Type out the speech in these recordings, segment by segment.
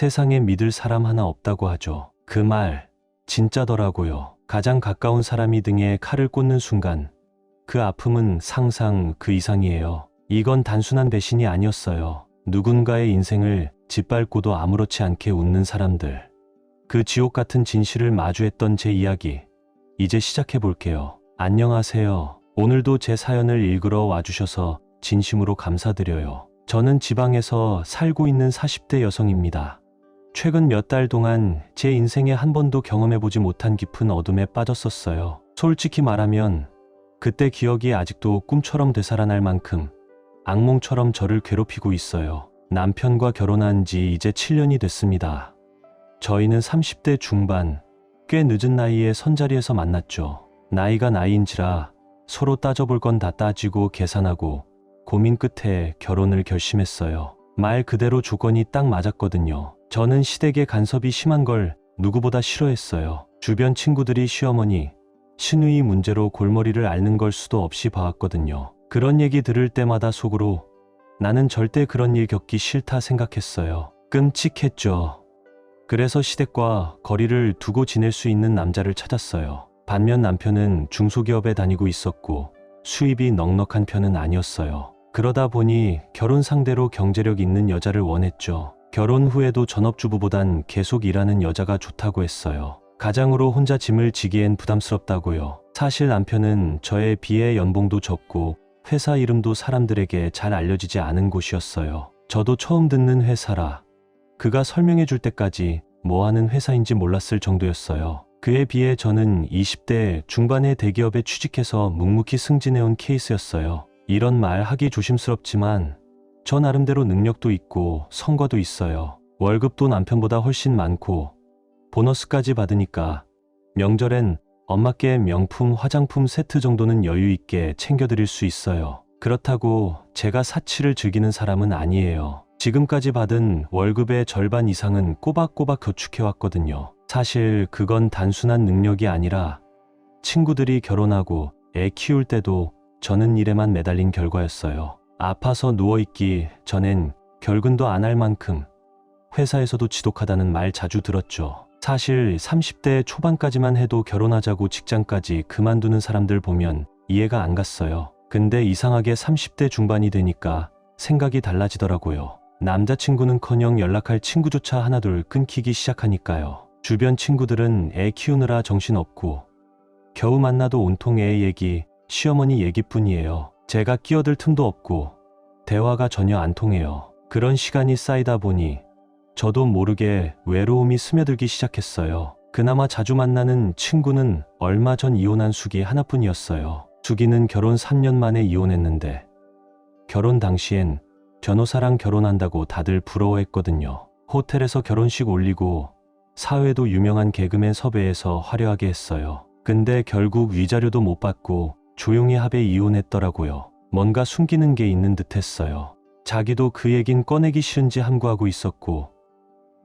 세상에 믿을 사람 하나 없다고 하죠. 그 말 진짜더라고요. 가장 가까운 사람이 등에 칼을 꽂는 순간 그 아픔은 상상 그 이상이에요. 이건 단순한 배신이 아니었어요. 누군가의 인생을 짓밟고도 아무렇지 않게 웃는 사람들. 그 지옥 같은 진실을 마주했던 제 이야기 이제 시작해 볼게요. 안녕하세요. 오늘도 제 사연을 읽으러 와주셔서 진심으로 감사드려요. 저는 지방에서 살고 있는 40대 여성입니다. 최근 몇 달 동안 제 인생에 한 번도 경험해보지 못한 깊은 어둠에 빠졌었어요. 솔직히 말하면 그때 기억이 아직도 꿈처럼 되살아날 만큼 악몽처럼 저를 괴롭히고 있어요. 남편과 결혼한 지 이제 7년이 됐습니다. 저희는 30대 중반, 꽤 늦은 나이에 선자리에서 만났죠. 나이가 나이인지라 서로 따져볼 건 다 따지고 계산하고 고민 끝에 결혼을 결심했어요. 말 그대로 조건이 딱 맞았거든요. 저는 시댁의 간섭이 심한 걸 누구보다 싫어했어요. 주변 친구들이 시어머니, 시누이 문제로 골머리를 앓는 걸 수도 없이 봐왔거든요. 그런 얘기 들을 때마다 속으로 나는 절대 그런 일 겪기 싫다 생각했어요. 끔찍했죠. 그래서 시댁과 거리를 두고 지낼 수 있는 남자를 찾았어요. 반면 남편은 중소기업에 다니고 있었고 수입이 넉넉한 편은 아니었어요. 그러다 보니 결혼 상대로 경제력 있는 여자를 원했죠. 결혼 후에도 전업주부보단 계속 일하는 여자가 좋다고 했어요. 가장으로 혼자 짐을 지기엔 부담스럽다고요. 사실 남편은 저에 비해 연봉도 적고 회사 이름도 사람들에게 잘 알려지지 않은 곳이었어요. 저도 처음 듣는 회사라 그가 설명해 줄 때까지 뭐 하는 회사인지 몰랐을 정도였어요. 그에 비해 저는 20대 중반의 대기업에 취직해서 묵묵히 승진해온 케이스였어요. 이런 말 하기 조심스럽지만 저 나름대로 능력도 있고 성과도 있어요. 월급도 남편보다 훨씬 많고 보너스까지 받으니까 명절엔 엄마께 명품 화장품 세트 정도는 여유 있게 챙겨드릴 수 있어요. 그렇다고 제가 사치를 즐기는 사람은 아니에요. 지금까지 받은 월급의 절반 이상은 꼬박꼬박 저축해왔거든요. 사실 그건 단순한 능력이 아니라 친구들이 결혼하고 애 키울 때도 저는 일에만 매달린 결과였어요. 아파서 누워있기 전엔 결근도 안 할 만큼 회사에서도 지독하다는 말 자주 들었죠. 사실 30대 초반까지만 해도 결혼하자고 직장까지 그만두는 사람들 보면 이해가 안 갔어요. 근데 이상하게 30대 중반이 되니까 생각이 달라지더라고요. 남자친구는커녕 연락할 친구조차 하나둘 끊기기 시작하니까요. 주변 친구들은 애 키우느라 정신없고 겨우 만나도 온통 애 얘기, 시어머니 얘기뿐이에요. 제가 끼어들 틈도 없고 대화가 전혀 안 통해요. 그런 시간이 쌓이다 보니 저도 모르게 외로움이 스며들기 시작했어요. 그나마 자주 만나는 친구는 얼마 전 이혼한 숙이 하나뿐이었어요. 숙이는 결혼 3년 만에 이혼했는데 결혼 당시엔 변호사랑 결혼한다고 다들 부러워했거든요. 호텔에서 결혼식 올리고 사회도 유명한 개그맨 섭외해서 화려하게 했어요. 근데 결국 위자료도 못 받고 조용히 합의 이혼했더라고요. 뭔가 숨기는 게 있는 듯 했어요. 자기도 그 얘긴 꺼내기 싫은지 함구하고 있었고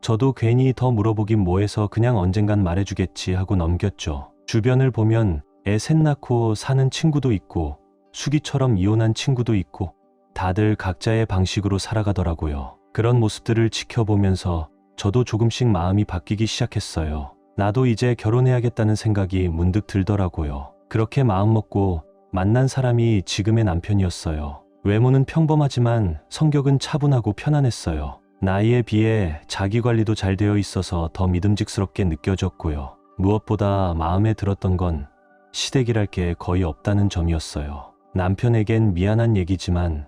저도 괜히 더 물어보긴 뭐해서 그냥 언젠간 말해주겠지 하고 넘겼죠. 주변을 보면 애 셋 낳고 사는 친구도 있고 수기처럼 이혼한 친구도 있고 다들 각자의 방식으로 살아가더라고요. 그런 모습들을 지켜보면서 저도 조금씩 마음이 바뀌기 시작했어요. 나도 이제 결혼해야겠다는 생각이 문득 들더라고요. 그렇게 마음먹고 만난 사람이 지금의 남편이었어요. 외모는 평범하지만 성격은 차분하고 편안했어요. 나이에 비해 자기관리도 잘 되어 있어서 더 믿음직스럽게 느껴졌고요. 무엇보다 마음에 들었던 건 시댁이랄 게 거의 없다는 점이었어요. 남편에겐 미안한 얘기지만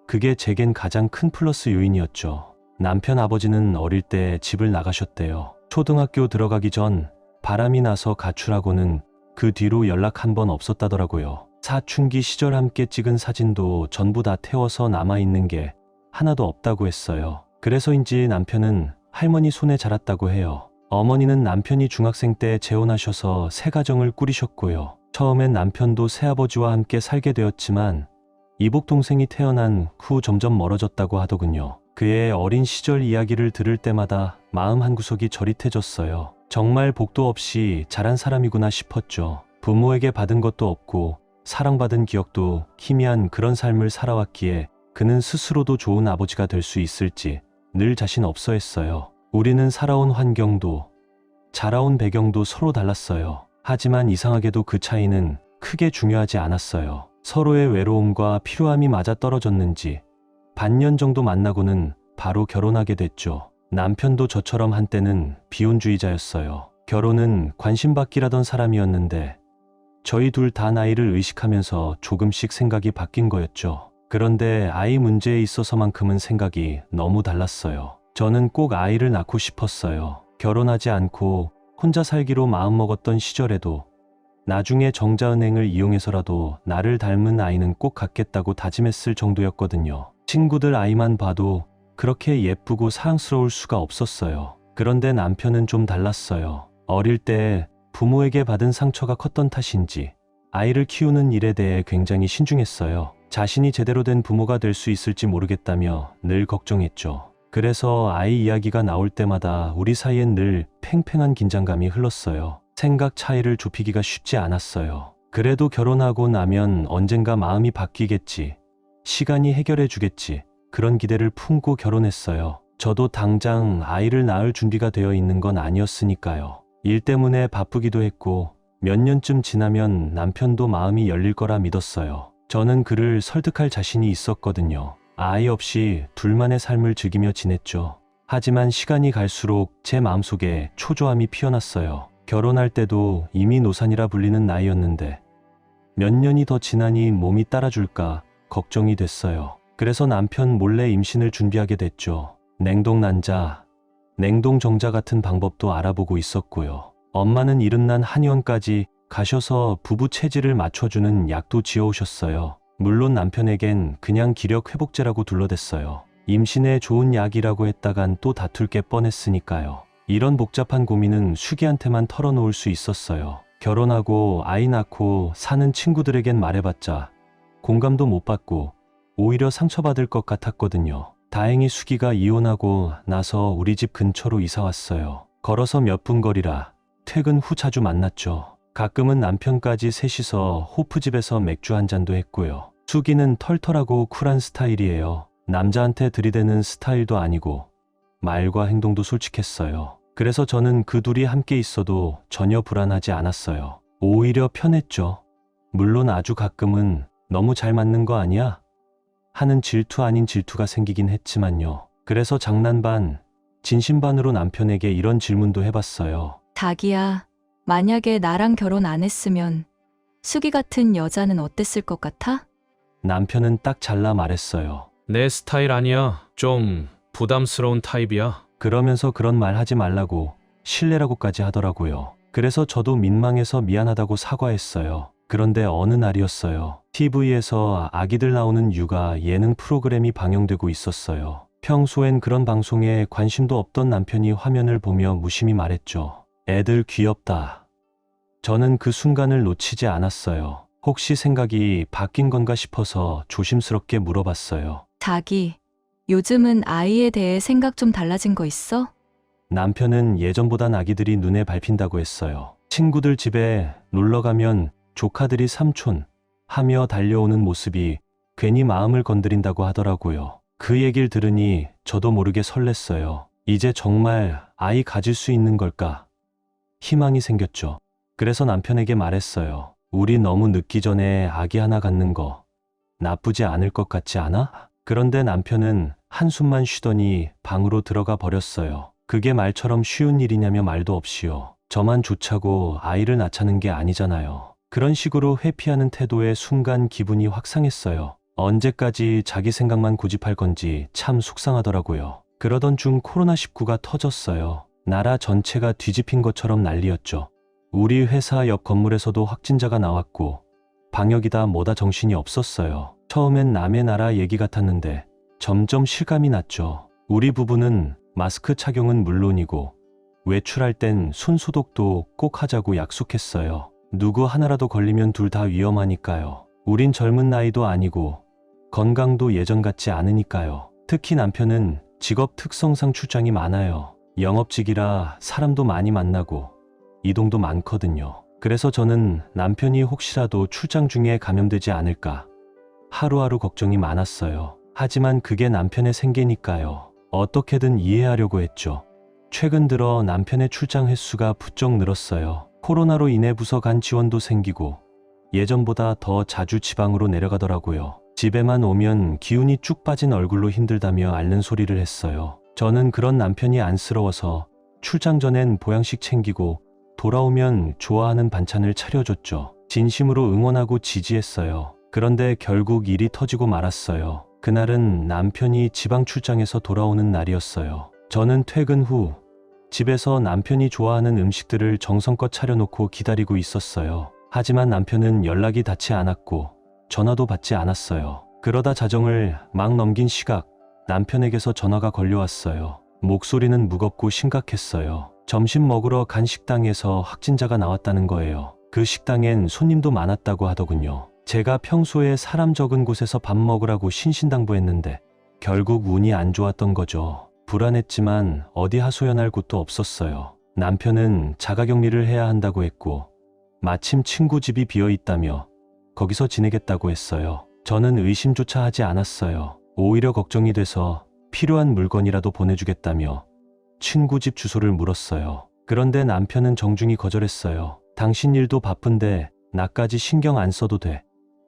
그게 제겐 가장 큰 플러스 요인이었죠. 남편 아버지는 어릴 때 집을 나가셨대요. 초등학교 들어가기 전 바람이 나서 가출하고는 그 뒤로 연락 한 번 없었다더라고요. 사춘기 시절 함께 찍은 사진도 전부 다 태워서 남아있는 게 하나도 없다고 했어요. 그래서인지 남편은 할머니 손에 자랐다고 해요. 어머니는 남편이 중학생 때 재혼하셔서 새 가정을 꾸리셨고요. 처음엔 남편도 새아버지와 함께 살게 되었지만 이복 동생이 태어난 후 점점 멀어졌다고 하더군요. 그의 어린 시절 이야기를 들을 때마다 마음 한구석이 저릿해졌어요. 정말 복도 없이 자란 사람이구나 싶었죠. 부모에게 받은 것도 없고 사랑받은 기억도 희미한 그런 삶을 살아왔기에 그는 스스로도 좋은 아버지가 될 수 있을지 늘 자신 없어 했어요. 우리는 살아온 환경도 자라온 배경도 서로 달랐어요. 하지만 이상하게도 그 차이는 크게 중요하지 않았어요. 서로의 외로움과 필요함이 맞아떨어졌는지 반년 정도 만나고는 바로 결혼하게 됐죠. 남편도 저처럼 한때는 비혼주의자였어요. 결혼은 관심받기라던 사람이었는데 저희 둘 다 나이를 의식하면서 조금씩 생각이 바뀐 거였죠. 그런데 아이 문제에 있어서만큼은 생각이 너무 달랐어요. 저는 꼭 아이를 낳고 싶었어요. 결혼하지 않고 혼자 살기로 마음먹었던 시절에도 나중에 정자은행을 이용해서라도 나를 닮은 아이는 꼭 갖겠다고 다짐했을 정도였거든요. 친구들 아이만 봐도 그렇게 예쁘고 사랑스러울 수가 없었어요. 그런데 남편은 좀 달랐어요. 어릴 때 부모에게 받은 상처가 컸던 탓인지 아이를 키우는 일에 대해 굉장히 신중했어요. 자신이 제대로 된 부모가 될 수 있을지 모르겠다며 늘 걱정했죠. 그래서 아이 이야기가 나올 때마다 우리 사이엔 늘 팽팽한 긴장감이 흘렀어요. 생각 차이를 좁히기가 쉽지 않았어요. 그래도 결혼하고 나면 언젠가 마음이 바뀌겠지. 시간이 해결해 주겠지. 그런 기대를 품고 결혼했어요. 저도 당장 아이를 낳을 준비가 되어 있는 건 아니었으니까요. 일 때문에 바쁘기도 했고 몇 년쯤 지나면 남편도 마음이 열릴 거라 믿었어요. 저는 그를 설득할 자신이 있었거든요. 아이 없이 둘만의 삶을 즐기며 지냈죠. 하지만 시간이 갈수록 제 마음속에 초조함이 피어났어요. 결혼할 때도 이미 노산이라 불리는 나이였는데 몇 년이 더 지나니 몸이 따라줄까 걱정이 됐어요. 그래서 남편 몰래 임신을 준비하게 됐죠. 냉동 난자, 냉동 정자 같은 방법도 알아보고 있었고요. 엄마는 이른난 한의원까지 가셔서 부부 체질을 맞춰주는 약도 지어오셨어요. 물론 남편에겐 그냥 기력 회복제라고 둘러댔어요. 임신에 좋은 약이라고 했다간 또 다툴 게 뻔했으니까요. 이런 복잡한 고민은 수기한테만 털어놓을 수 있었어요. 결혼하고 아이 낳고 사는 친구들에겐 말해봤자 공감도 못 받고 오히려 상처받을 것 같았거든요. 다행히 수기가 이혼하고 나서 우리 집 근처로 이사 왔어요. 걸어서 몇 분 거리라 퇴근 후 자주 만났죠. 가끔은 남편까지 셋이서 호프집에서 맥주 한 잔도 했고요. 수기는 털털하고 쿨한 스타일이에요. 남자한테 들이대는 스타일도 아니고 말과 행동도 솔직했어요. 그래서 저는 그 둘이 함께 있어도 전혀 불안하지 않았어요. 오히려 편했죠. 물론 아주 가끔은 너무 잘 맞는 거 아니야? 하는 질투 아닌 질투가 생기긴 했지만요. 그래서 장난 반, 진심 반으로 남편에게 이런 질문도 해봤어요. 자기야, 만약에 나랑 결혼 안 했으면 수기 같은 여자는 어땠을 것 같아? 남편은 딱 잘라 말했어요. 내 스타일 아니야. 좀 부담스러운 타입이야. 그러면서 그런 말 하지 말라고 실례라고까지 하더라고요. 그래서 저도 민망해서 미안하다고 사과했어요. 그런데 어느 날이었어요. TV에서 아기들 나오는 육아 예능 프로그램이 방영되고 있었어요. 평소엔 그런 방송에 관심도 없던 남편이 화면을 보며 무심히 말했죠. 애들 귀엽다. 저는 그 순간을 놓치지 않았어요. 혹시 생각이 바뀐 건가 싶어서 조심스럽게 물어봤어요. 자기, 요즘은 아이에 대해 생각 좀 달라진 거 있어? 남편은 예전보단 아기들이 눈에 밟힌다고 했어요. 친구들 집에 놀러 가면 조카들이 삼촌 하며 달려오는 모습이 괜히 마음을 건드린다고 하더라고요. 그 얘기를 들으니 저도 모르게 설렜어요. 이제 정말 아이 가질 수 있는 걸까? 희망이 생겼죠. 그래서 남편에게 말했어요. 우리 너무 늦기 전에 아기 하나 갖는 거 나쁘지 않을 것 같지 않아? 그런데 남편은 한숨만 쉬더니 방으로 들어가 버렸어요. 그게 말처럼 쉬운 일이냐며 말도 없이요. 저만 좋자고 아이를 낳자는 게 아니잖아요. 그런 식으로 회피하는 태도에 순간 기분이 확 상했어요. 언제까지 자기 생각만 고집할 건지 참 속상하더라고요. 그러던 중 코로나19가 터졌어요. 나라 전체가 뒤집힌 것처럼 난리였죠. 우리 회사 옆 건물에서도 확진자가 나왔고 방역이다 뭐다 정신이 없었어요. 처음엔 남의 나라 얘기 같았는데 점점 실감이 났죠. 우리 부부는 마스크 착용은 물론이고 외출할 땐 손 소독도 꼭 하자고 약속했어요. 누구 하나라도 걸리면 둘 다 위험하니까요. 우린 젊은 나이도 아니고 건강도 예전 같지 않으니까요. 특히 남편은 직업 특성상 출장이 많아요. 영업직이라 사람도 많이 만나고 이동도 많거든요. 그래서 저는 남편이 혹시라도 출장 중에 감염되지 않을까 하루하루 걱정이 많았어요. 하지만 그게 남편의 생계니까요. 어떻게든 이해하려고 했죠. 최근 들어 남편의 출장 횟수가 부쩍 늘었어요. 코로나로 인해 부서 간 지원도 생기고 예전보다 더 자주 지방으로 내려가더라고요. 집에만 오면 기운이 쭉 빠진 얼굴로 힘들다며 앓는 소리를 했어요. 저는 그런 남편이 안쓰러워서 출장 전엔 보양식 챙기고 돌아오면 좋아하는 반찬을 차려줬죠. 진심으로 응원하고 지지했어요. 그런데 결국 일이 터지고 말았어요. 그날은 남편이 지방 출장에서 돌아오는 날이었어요. 저는 퇴근 후 집에서 남편이 좋아하는 음식들을 정성껏 차려놓고 기다리고 있었어요. 하지만 남편은 연락이 닿지 않았고 전화도 받지 않았어요. 그러다 자정을 막 넘긴 시각, 남편에게서 전화가 걸려왔어요. 목소리는 무겁고 심각했어요. 점심 먹으러 간 식당에서 확진자가 나왔다는 거예요. 그 식당엔 손님도 많았다고 하더군요. 제가 평소에 사람 적은 곳에서 밥 먹으라고 신신당부했는데 결국 운이 안 좋았던 거죠. 불안했지만 어디 하소연할 곳도 없었어요. 남편은 자가격리를 해야 한다고 했고 마침 친구 집이 비어 있다며 거기서 지내겠다고 했어요. 저는 의심조차 하지 않았어요. 오히려 걱정이 돼서 필요한 물건이라도 보내주겠다며 친구 집 주소를 물었어요. 그런데 남편은 정중히 거절했어요. 당신 일도 바쁜데 나까지 신경 안 써도 돼.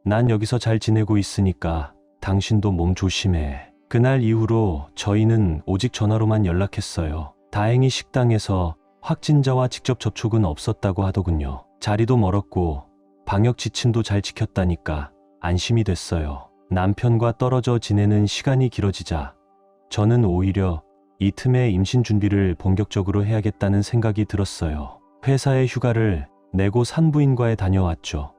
난 여기서 잘 지내고 있으니까 당신도 몸 조심해. 그날 이후로 저희는 오직 전화로만 연락했어요. 다행히 식당에서 확진자와 직접 접촉은 없었다고 하더군요. 자리도 멀었고 방역 지침도 잘 지켰다니까 안심이 됐어요. 남편과 떨어져 지내는 시간이 길어지자 저는 오히려 이 틈에 임신 준비를 본격적으로 해야겠다는 생각이 들었어요. 회사의 휴가를 내고 산부인과에 다녀왔죠.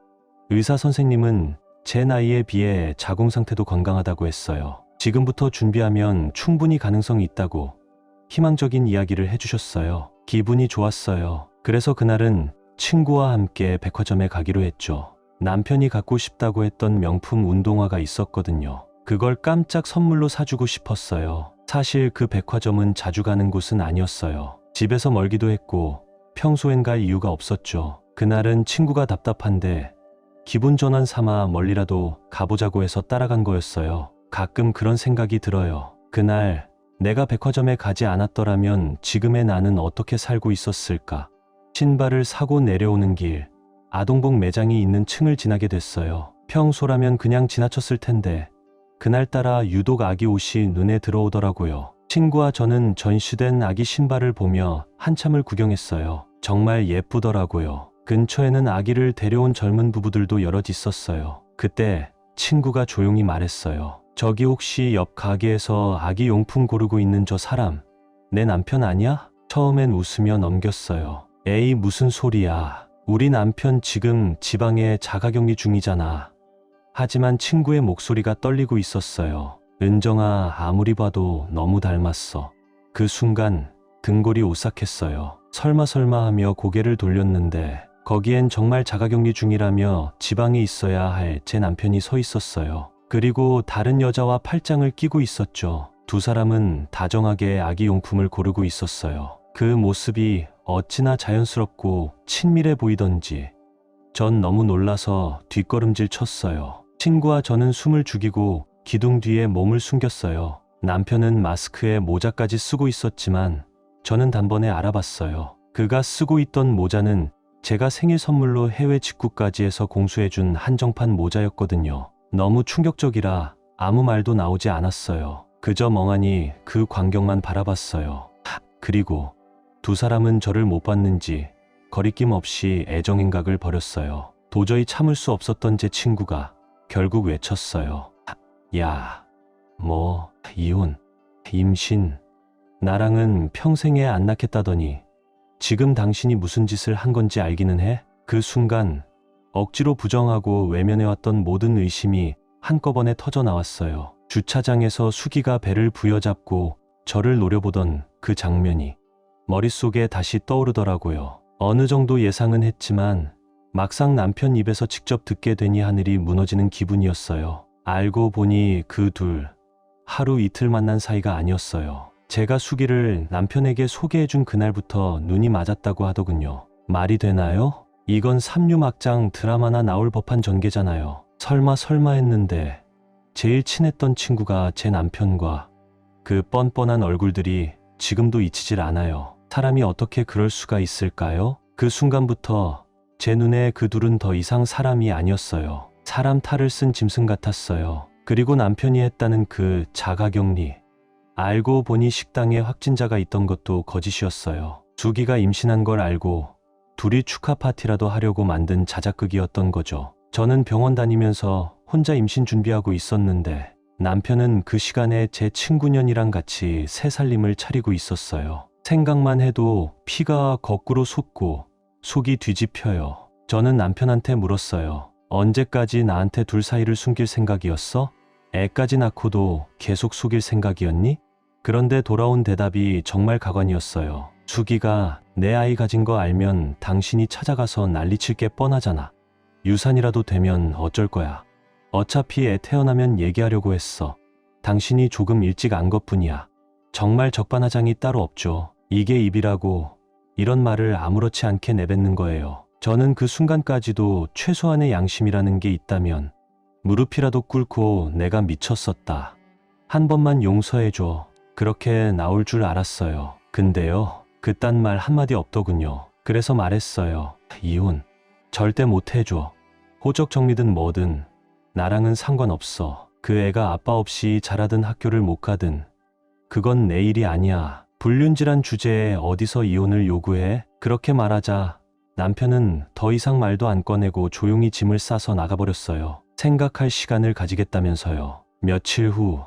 의사 선생님은 제 나이에 비해 자궁 상태도 건강하다고 했어요. 지금부터 준비하면 충분히 가능성이 있다고 희망적인 이야기를 해주셨어요. 기분이 좋았어요. 그래서 그날은 친구와 함께 백화점에 가기로 했죠. 남편이 갖고 싶다고 했던 명품 운동화가 있었거든요. 그걸 깜짝 선물로 사주고 싶었어요. 사실 그 백화점은 자주 가는 곳은 아니었어요. 집에서 멀기도 했고 평소엔 갈 이유가 없었죠. 그날은 친구가 답답한데 기분 전환 삼아 멀리라도 가보자고 해서 따라간 거였어요. 가끔 그런 생각이 들어요. 그날 내가 백화점에 가지 않았더라면 지금의 나는 어떻게 살고 있었을까? 신발을 사고 내려오는 길, 아동복 매장이 있는 층을 지나게 됐어요. 평소라면 그냥 지나쳤을 텐데 그날따라 유독 아기 옷이 눈에 들어오더라고요. 친구와 저는 전시된 아기 신발을 보며 한참을 구경했어요. 정말 예쁘더라고요. 근처에는 아기를 데려온 젊은 부부들도 여럿 있었어요. 그때 친구가 조용히 말했어요. 저기 혹시 옆 가게에서 아기 용품 고르고 있는 저 사람 내 남편 아니야? 처음엔 웃으며 넘겼어요. 에이 무슨 소리야. 우리 남편 지금 지방에 자가격리 중이잖아. 하지만 친구의 목소리가 떨리고 있었어요. 은정아, 아무리 봐도 너무 닮았어. 그 순간 등골이 오싹했어요. 설마 하며 고개를 돌렸는데 거기엔 정말 자가격리 중이라며 지방에 있어야 할 제 남편이 서 있었어요. 그리고 다른 여자와 팔짱을 끼고 있었죠. 두 사람은 다정하게 아기 용품을 고르고 있었어요. 그 모습이 어찌나 자연스럽고 친밀해 보이던지 전 너무 놀라서 뒷걸음질 쳤어요. 친구와 저는 숨을 죽이고 기둥 뒤에 몸을 숨겼어요. 남편은 마스크에 모자까지 쓰고 있었지만 저는 단번에 알아봤어요. 그가 쓰고 있던 모자는 제가 생일 선물로 해외 직구까지 해서 공수해준 한정판 모자였거든요. 너무 충격적이라 아무 말도 나오지 않았어요. 그저 멍하니 그 광경만 바라봤어요. 그리고 두 사람은 저를 못 봤는지 거리낌 없이 애정행각을 벌였어요. 도저히 참을 수 없었던 제 친구가 결국 외쳤어요. 야, 이혼, 임신, 나랑은 평생에 안 낳겠다더니 지금 당신이 무슨 짓을 한 건지 알기는 해? 그 순간 억지로 부정하고 외면해왔던 모든 의심이 한꺼번에 터져 나왔어요. 주차장에서 수기가 배를 부여잡고 저를 노려보던 그 장면이 머릿속에 다시 떠오르더라고요. 어느 정도 예상은 했지만 막상 남편 입에서 직접 듣게 되니 하늘이 무너지는 기분이었어요. 알고 보니 그 둘 하루 이틀 만난 사이가 아니었어요. 제가 수기를 남편에게 소개해준 그날부터 눈이 맞았다고 하더군요. 말이 되나요? 이건 삼류막장 드라마나 나올 법한 전개잖아요. 설마 했는데 제일 친했던 친구가 제 남편과 그 뻔뻔한 얼굴들이 지금도 잊히질 않아요. 사람이 어떻게 그럴 수가 있을까요? 그 순간부터 제 눈에 그 둘은 더 이상 사람이 아니었어요. 사람 탈을 쓴 짐승 같았어요. 그리고 남편이 했다는 그 자가격리. 알고 보니 식당에 확진자가 있던 것도 거짓이었어요. 수기가 임신한 걸 알고 둘이 축하 파티라도 하려고 만든 자작극이었던 거죠. 저는 병원 다니면서 혼자 임신 준비하고 있었는데 남편은 그 시간에 제 친구년이랑 같이 새 살림을 차리고 있었어요. 생각만 해도 피가 거꾸로 솟고 속이 뒤집혀요. 저는 남편한테 물었어요. 언제까지 나한테 둘 사이를 숨길 생각이었어? 애까지 낳고도 계속 속일 생각이었니? 그런데 돌아온 대답이 정말 가관이었어요. 수기가 내 아이 가진 거 알면 당신이 찾아가서 난리칠 게 뻔하잖아. 유산이라도 되면 어쩔 거야. 어차피 애 태어나면 얘기하려고 했어. 당신이 조금 일찍 안 것뿐이야. 정말 적반하장이 따로 없죠. 이게 입이라고 이런 말을 아무렇지 않게 내뱉는 거예요. 저는 그 순간까지도 최소한의 양심이라는 게 있다면 무릎이라도 꿇고 내가 미쳤었다. 한 번만 용서해줘. 그렇게 나올 줄 알았어요. 근데요, 그딴 말 한마디 없더군요. 그래서 말했어요. 이혼 절대 못 해줘. 호적 정리든 뭐든 나랑은 상관없어. 그 애가 아빠 없이 자라든 학교를 못 가든 그건 내 일이 아니야. 불륜질환 주제에 어디서 이혼을 요구해? 그렇게 말하자 남편은 더 이상 말도 안 꺼내고 조용히 짐을 싸서 나가버렸어요. 생각할 시간을 가지겠다면서요. 며칠 후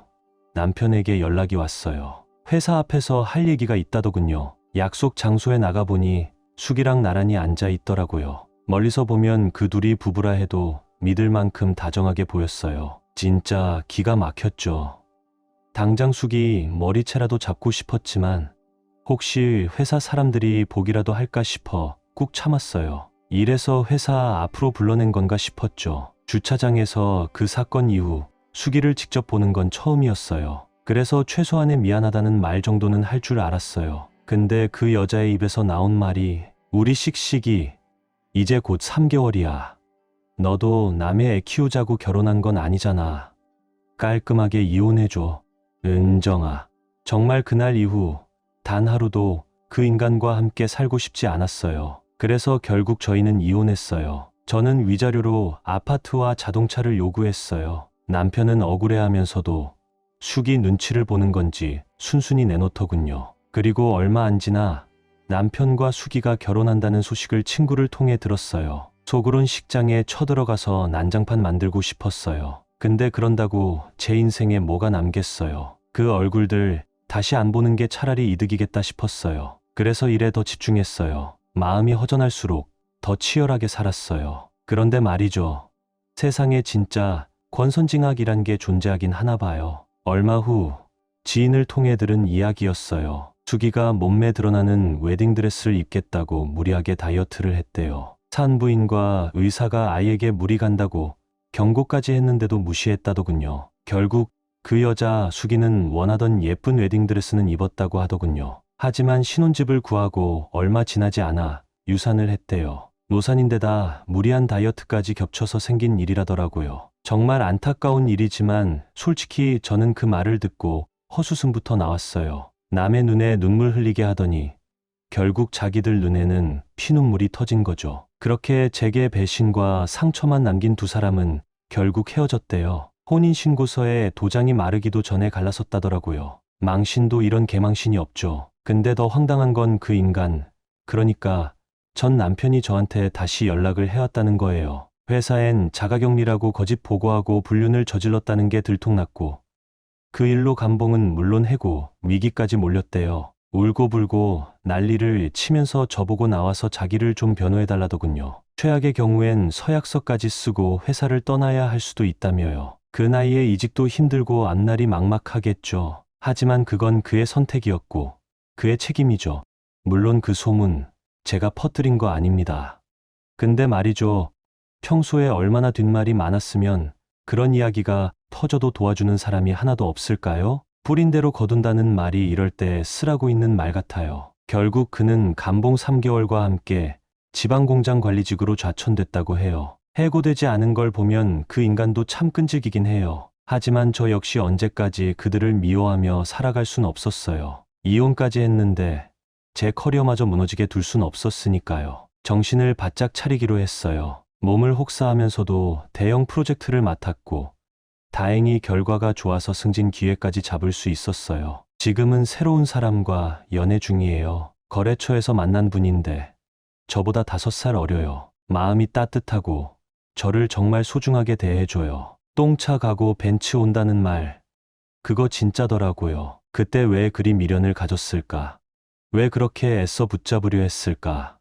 남편에게 연락이 왔어요. 회사 앞에서 할 얘기가 있다더군요. 약속 장소에 나가보니 수기랑 나란히 앉아 있더라고요. 멀리서 보면 그 둘이 부부라 해도 믿을 만큼 다정하게 보였어요. 진짜 기가 막혔죠. 당장 수기 머리채라도 잡고 싶었지만 혹시 회사 사람들이 보기라도 할까 싶어 꾹 참았어요. 이래서 회사 앞으로 불러낸 건가 싶었죠. 주차장에서 그 사건 이후 수기를 직접 보는 건 처음이었어요. 그래서 최소한의 미안하다는 말 정도는 할 줄 알았어요. 근데 그 여자의 입에서 나온 말이 우리 씩씩이 이제 곧 3개월이야. 너도 남의 애 키우자고 결혼한 건 아니잖아. 깔끔하게 이혼해줘. 은정아. 정말 그날 이후 단 하루도 그 인간과 함께 살고 싶지 않았어요. 그래서 결국 저희는 이혼했어요. 저는 위자료로 아파트와 자동차를 요구했어요. 남편은 억울해하면서도 수기 눈치를 보는 건지 순순히 내놓더군요. 그리고 얼마 안 지나 남편과 수기가 결혼한다는 소식을 친구를 통해 들었어요. 속으론 식장에 쳐들어가서 난장판 만들고 싶었어요. 근데 그런다고 제 인생에 뭐가 남겠어요. 그 얼굴들 다시 안 보는 게 차라리 이득이겠다 싶었어요. 그래서 일에 더 집중했어요. 마음이 허전할수록 더 치열하게 살았어요. 그런데 말이죠. 세상에 진짜 권선징악이란 게 존재하긴 하나 봐요. 얼마 후 지인을 통해 들은 이야기였어요. 수기가 몸매 드러나는 웨딩드레스를 입겠다고 무리하게 다이어트를 했대요. 산부인과 의사가 아이에게 무리 간다고 경고까지 했는데도 무시했다더군요. 결국 그 여자 수기는 원하던 예쁜 웨딩드레스는 입었다고 하더군요. 하지만 신혼집을 구하고 얼마 지나지 않아 유산을 했대요. 노산인데다 무리한 다이어트까지 겹쳐서 생긴 일이라더라고요. 정말 안타까운 일이지만 솔직히 저는 그 말을 듣고 허수음부터 나왔어요. 남의 눈에 눈물 흘리게 하더니 결국 자기들 눈에는 피눈물이 터진 거죠. 그렇게 제게 배신과 상처만 남긴 두 사람은 결국 헤어졌대요. 혼인신고서에 도장이 마르기도 전에 갈라섰다더라고요. 망신도 이런 개망신이 없죠. 근데 더 황당한 건 그 인간, 그러니까 전 남편이 저한테 다시 연락을 해왔다는 거예요. 회사엔 자가격리라고 거짓 보고하고 불륜을 저질렀다는 게 들통났고 그 일로 감봉은 물론 해고, 위기까지 몰렸대요. 울고불고 난리를 치면서 저보고 나와서 자기를 좀 변호해달라더군요. 최악의 경우엔 서약서까지 쓰고 회사를 떠나야 할 수도 있다며요. 그 나이에 이직도 힘들고 앞날이 막막하겠죠. 하지만 그건 그의 선택이었고 그의 책임이죠. 물론 그 소문 제가 퍼뜨린 거 아닙니다. 근데 말이죠. 평소에 얼마나 뒷말이 많았으면 그런 이야기가 터져도 도와주는 사람이 하나도 없을까요? 뿌린 대로 거둔다는 말이 이럴 때 쓰라고 있는 말 같아요. 결국 그는 감봉 3개월과 함께 지방공장 관리직으로 좌천됐다고 해요. 해고되지 않은 걸 보면 그 인간도 참 끈질기긴 해요. 하지만 저 역시 언제까지 그들을 미워하며 살아갈 순 없었어요. 이혼까지 했는데 제 커리어마저 무너지게 둘 순 없었으니까요. 정신을 바짝 차리기로 했어요. 몸을 혹사하면서도 대형 프로젝트를 맡았고 다행히 결과가 좋아서 승진 기회까지 잡을 수 있었어요. 지금은 새로운 사람과 연애 중이에요. 거래처에서 만난 분인데 저보다 5살 어려요. 마음이 따뜻하고 저를 정말 소중하게 대해줘요. 똥차 가고 벤츠 온다는 말, 그거 진짜더라고요. 그때 왜 그리 미련을 가졌을까? 왜 그렇게 애써 붙잡으려 했을까?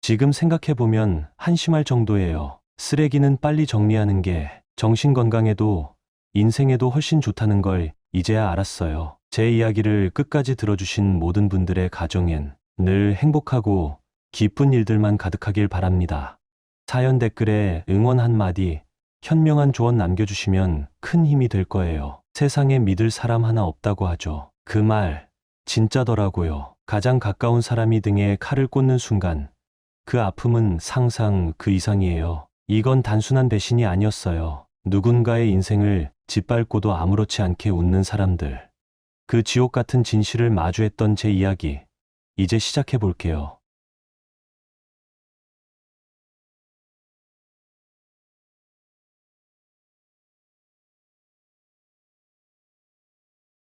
지금 생각해보면 한심할 정도예요. 쓰레기는 빨리 정리하는 게 정신건강에도 인생에도 훨씬 좋다는 걸 이제야 알았어요. 제 이야기를 끝까지 들어주신 모든 분들의 가정엔 늘 행복하고 기쁜 일들만 가득하길 바랍니다. 사연 댓글에 응원 한마디, 현명한 조언 남겨주시면 큰 힘이 될 거예요. 세상에 믿을 사람 하나 없다고 하죠. 그 말 진짜더라고요. 가장 가까운 사람이 등에 칼을 꽂는 순간 그 아픔은 상상 그 이상이에요. 이건 단순한 배신이 아니었어요. 누군가의 인생을 짓밟고도 아무렇지 않게 웃는 사람들. 그 지옥 같은 진실을 마주했던 제 이야기, 이제 시작해 볼게요.